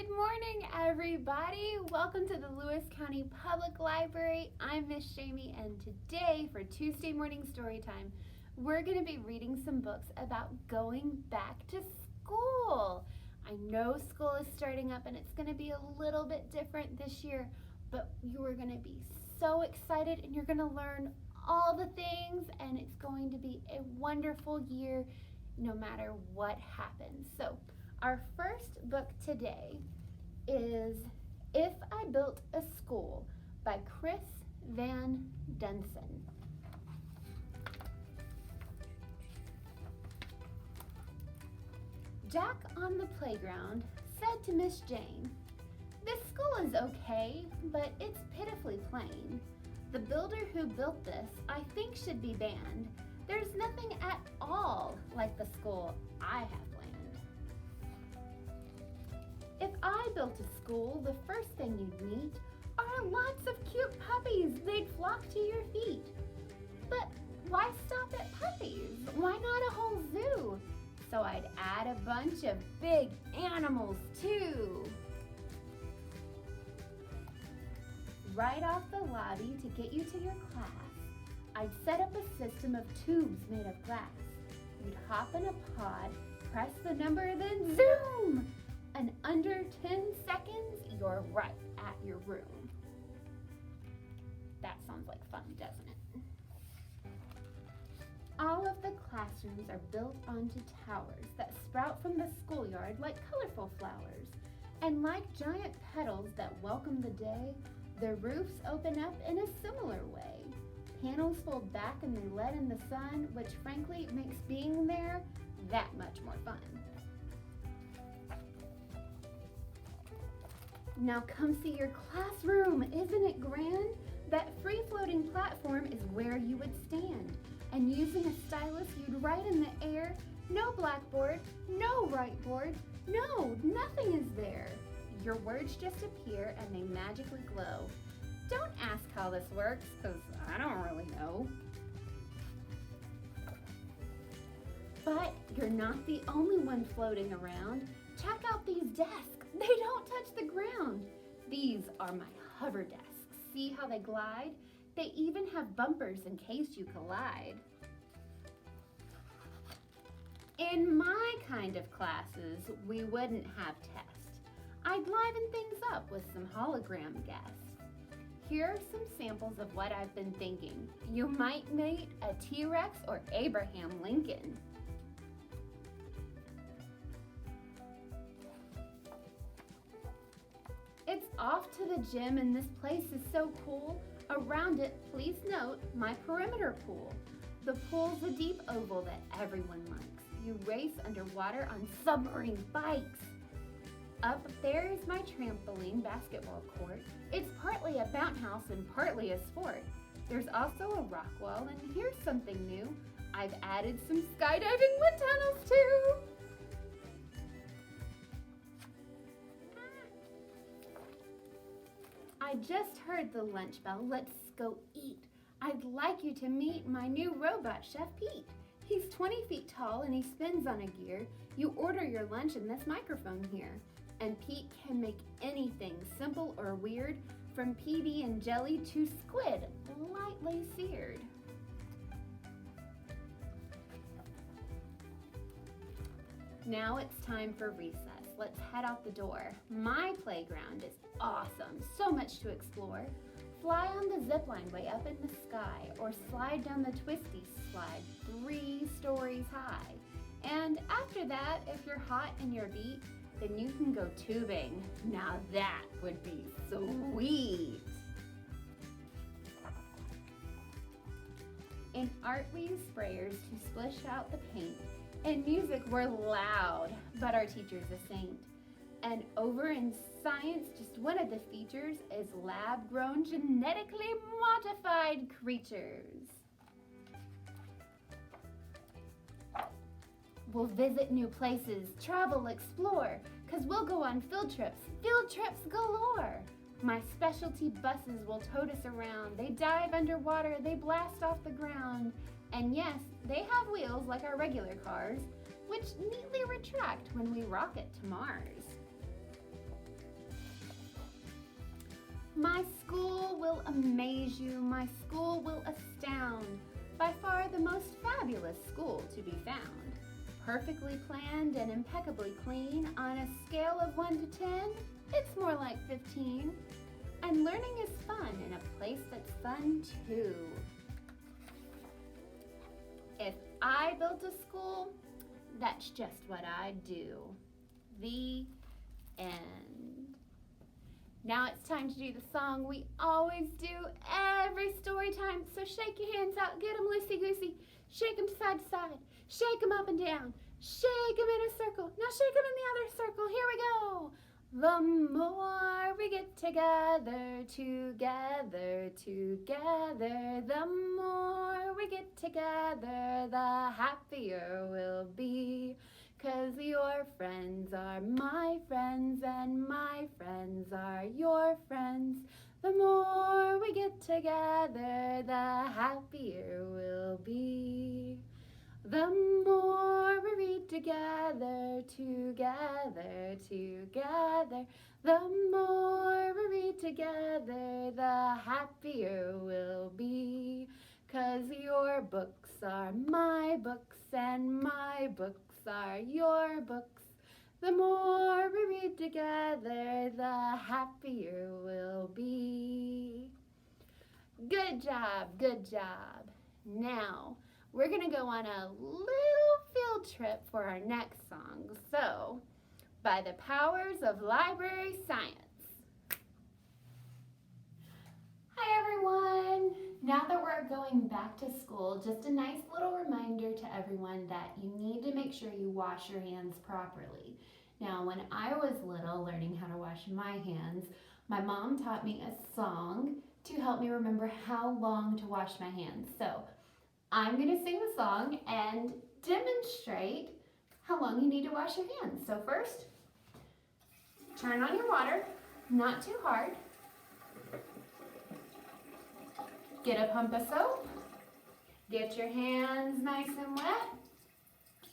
Good morning, everybody. Welcome to the Lewis County Public Library. I'm Miss Jamie, and today for Tuesday morning story time, we're going to be reading some books about going back to school. I know school is starting up and it's going to be a little bit different this year, but you are going to be so excited and you're going to learn all the things, and it's going to be a wonderful year no matter what happens. So our first book today is If I Built a School by Chris Van Dusen. Jack on the playground said to Miss Jane, "This school is okay, but it's pitifully plain. The builder who built this, I think, should be banned. There's nothing at all like the school I have planned. If I built a school, the first thing you'd meet are lots of cute puppies. They'd flock to your feet. But why stop at puppies? Why not a whole zoo? So I'd add a bunch of big animals too. Right off the lobby to get you to your class, I'd set up a system of tubes made of glass. You'd hop in a pod, press the number, then zoom! And under 10 seconds, you're right at your room." That sounds like fun, doesn't it? All of the classrooms are built onto towers that sprout from the schoolyard like colorful flowers. And like giant petals that welcome the day, the roofs open up in a similar way. Panels fold back and they let in the sun, which frankly makes being there that much more fun. Now come see your classroom. Isn't it grand? That free-floating platform is where you would stand. And using a stylus, you'd write in the air. No blackboard, no whiteboard, no, nothing is there. Your words just appear and they magically glow. Don't ask how this works, because I don't really know. But you're not the only one floating around. Check out these desks. They don't touch the ground. These are my hover desks. See how they glide? They even have bumpers in case you collide. In my kind of classes, we wouldn't have tests. I'd liven things up with some hologram guests. Here are some samples of what I've been thinking. You might meet a T-Rex or Abraham Lincoln. It's off to the gym and this place is so cool. Around it, please note my perimeter pool. The pool's a deep oval that everyone likes. You race underwater on submarine bikes. Up there is my trampoline basketball court. It's partly a bounce house and partly a sport. There's also a rock wall, and here's something new. I've added some skydiving wind tunnels too. I just heard the lunch bell. Let's go eat. I'd like you to meet my new robot chef, Pete. He's 20 feet tall and he spins on a gear. You order your lunch in this microphone here. And Pete can make anything simple or weird, from PB and jelly to squid, lightly seared. Now it's time for recess. Let's head out the door. My playground is awesome, so much to explore. Fly on the zip line way up in the sky, or slide down the twisty slide 3 stories high. And after that, if you're hot and you're beat, then you can go tubing. Now that would be sweet. In art we use sprayers to splish out the paint. In music we're loud, but our teacher's a saint. And over in science, just one of the features is lab-grown, genetically modified creatures. We'll visit new places, travel, explore, 'cause we'll go on field trips galore. My specialty buses will tote us around. They dive underwater, they blast off the ground. And yes, they have wheels like our regular cars, which neatly retract when we rocket to Mars. My school will amaze you, my school will astound. By far the most fabulous school to be found. Perfectly planned and impeccably clean. On a scale of 1 to 10, it's more like 15. And learning is fun in a place that's fun too. If I built a school, that's just what I'd do. The end. Now it's time to do the song we always do every story time. So shake your hands out, get them loosey-goosey. Shake them side to side, shake them up and down. Shake them in a circle, now shake them in the other circle. Here we go. The more we get together, together, together, the more we get together, the happier we'll be. 'Cause your friends are my friends and my friends are your friends. The more we get together, the happier we'll be. The more we read together, together, together, the more we read together, the happier we'll be. 'Cause your books are my books and my books are your books. The more we read together, the happier we'll be. Good job, good job. Now, we're gonna go on a little field trip for our next song. So, by the powers of library science. Hi everyone! Now that we're going back to school, just a nice little reminder to everyone that you need to make sure you wash your hands properly. Now, when I was little, learning how to wash my hands, my mom taught me a song to help me remember how long to wash my hands. So, I'm going to sing the song and demonstrate how long you need to wash your hands. So first, turn on your water, not too hard. Get a pump of soap. Get your hands nice and wet.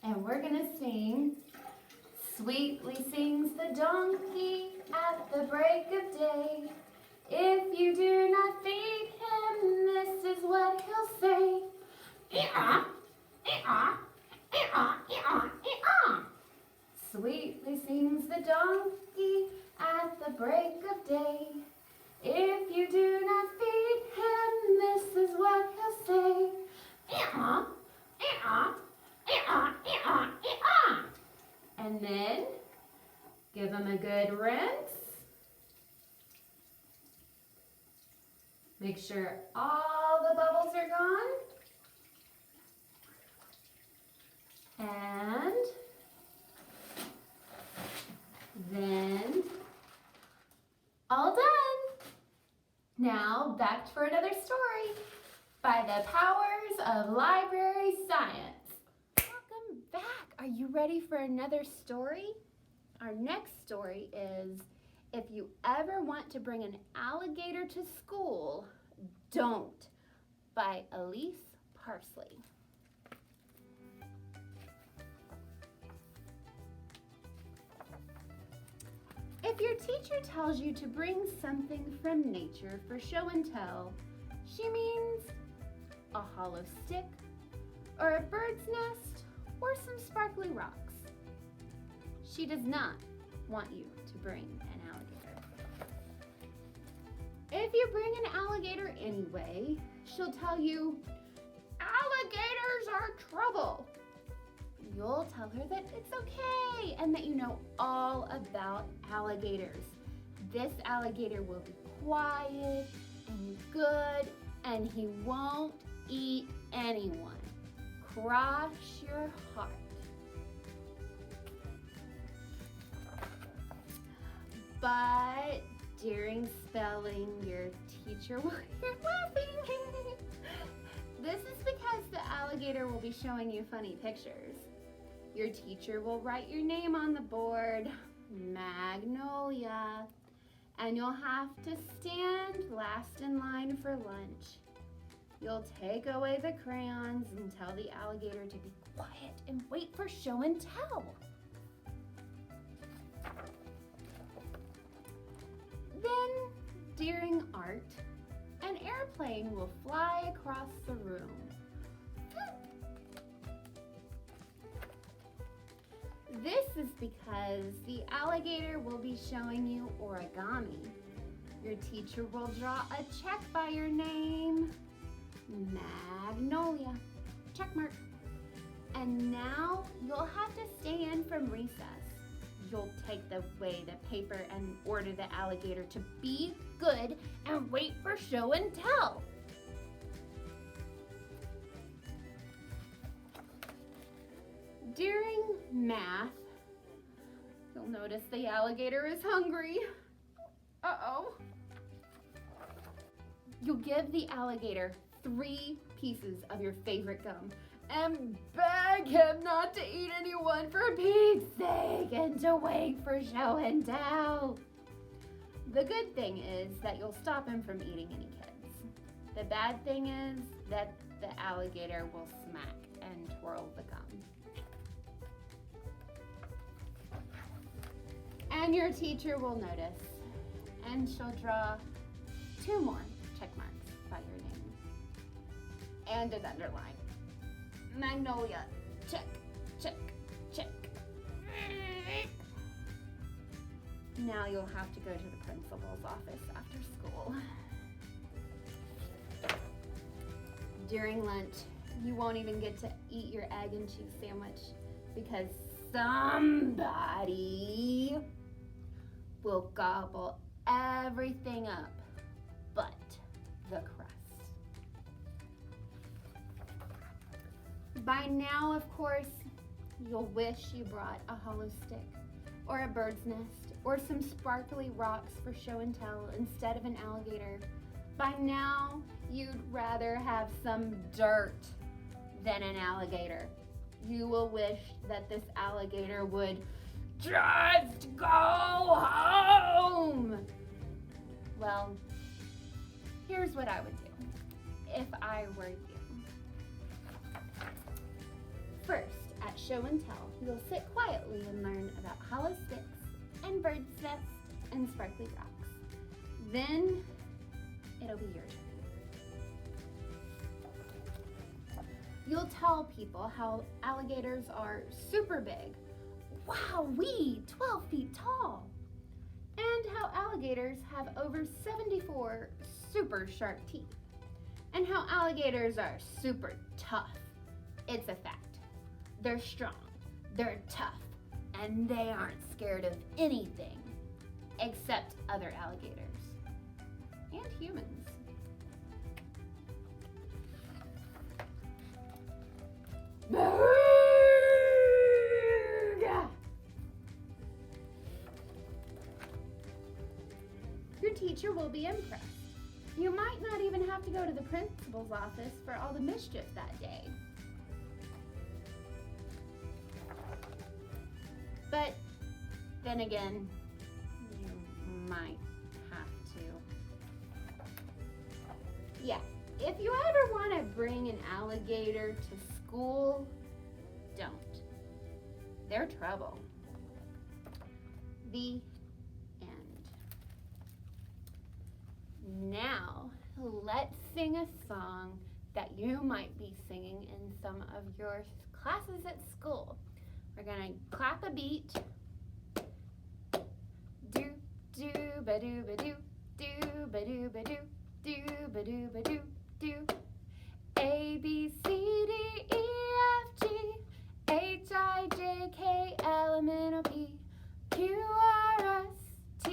And we're going to sing, "Sweetly sings the donkey at the break of day. If you do not feed him, this is what he'll say. E-ah, e-ah, e-ah, e-ah, e-ah." Sweetly sings the donkey at the break of day. If you do not feed him, this is what he'll say. E-ah, e-ah, e-ah, e-ah, e-ah. And then give him a good rinse. Make sure all the bubbles are gone. And then all done. Now back for another story by the powers of library science. Welcome back. Are you ready for another story? Our next story is "If You Ever Want to Bring an Alligator to School, Don't" by Elise Parsley. If your teacher tells you to bring something from nature for show and tell, she means a hollow stick, or a bird's nest, or some sparkly rocks. She does not want you to bring an alligator. If you bring an alligator anyway, she'll tell you, "Alligators are trouble." You'll tell her that it's okay and that you know all about alligators. This alligator will be quiet and good, and he won't eat anyone. Cross your heart. But during spelling, your teacher will hear laughing. This is because the alligator will be showing you funny pictures. Your teacher will write your name on the board, Magnolia, and you'll have to stand last in line for lunch. You'll take away the crayons and tell the alligator to be quiet and wait for show and tell. Then, During art, an airplane will fly across the room. This is because the alligator will be showing you origami. Your teacher will draw a check by your name. Magnolia. Check mark. And now you'll have to stay in from recess. You'll take away the paper and order the alligator to be good and wait for show and tell. During math, you'll notice the alligator is hungry. Uh-oh. You'll give the alligator 3 pieces of your favorite gum and beg him not to eat anyone for Pete's sake and to wait for show and tell. The good thing is that you'll stop him from eating any kids. The bad thing is that the alligator will smack and twirl the gum. And your teacher will notice, and she'll draw 2 more check marks by your name and an underline. Magnolia, check, check, check. Now you'll have to go to the principal's office after school. During lunch, you won't even get to eat your egg and cheese sandwich because somebody will gobble everything up but the crust. By now, of course, you'll wish you brought a hollow stick or a bird's nest or some sparkly rocks for show and tell instead of an alligator. By now, you'd rather have some dirt than an alligator. You will wish that this alligator would just go home. Well, here's what I would do if I were you. First, at show and tell, you'll sit quietly and learn about hollow sticks and bird's nests and sparkly rocks. Then, it'll be your turn. You'll tell people how alligators are super big. Wowee, 12 feet tall. And how alligators have over 74 super sharp teeth. And how alligators are super tough. It's a fact. They're strong, they're tough, and they aren't scared of anything except other alligators and humans. Your teacher will be impressed. You might not even have to go to the principal's office for all the mischief that day. But then again, you might have to. Yeah, if you ever want to bring an alligator to school, don't. They're trouble. The end. Now, let's sing a song that you might be singing in some of your classes at school. We're gonna clap a beat. Do do ba do ba do do ba do ba do do ba do ba do do. A B C D E F G H I J K L M N O P Q R S T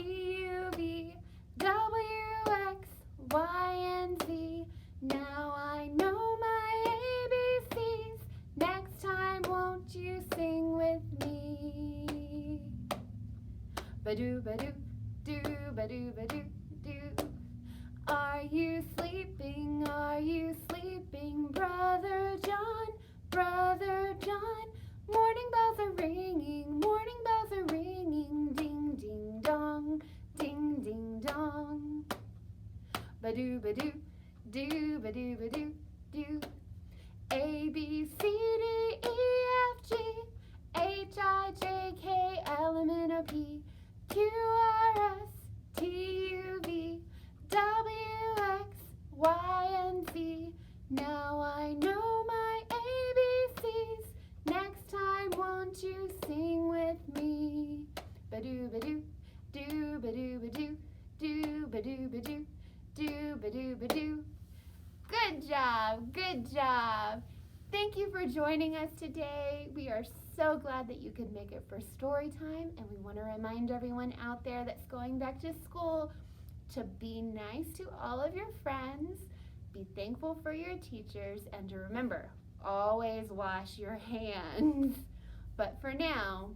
U V W X Y and Z. Now I know my ABCs. Next time, won't you sing with me? Ba-do, ba-do, do, ba-do, ba-do, do. Are you sleeping? Are you sleeping, Brother John? Brother John, morning bells are ringing, morning bells are ringing, ding, ding, dong, ding, ding, dong. Ba-do, ba-do, do, ba-do, ba-do, do. A, B, C, D, E, F, G, H, I, J, K, L, M, N, O, P, Q, R, S, T, U, V, doo-ba-doo, doo-ba-doo-ba-doo, doo-ba-doo-ba-doo, doo-ba-doo-ba-doo. Good job, good job. Thank you for joining us today. We are so glad that you could make it for story time, and we want to remind everyone out there that's going back to school to be nice to all of your friends, be thankful for your teachers, and to remember, always wash your hands. But for now,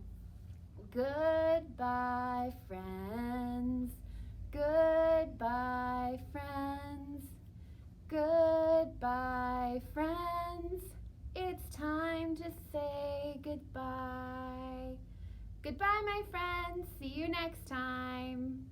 goodbye, friends. Goodbye, friends. Goodbye, friends. It's time to say goodbye. Goodbye, my friends. See you next time.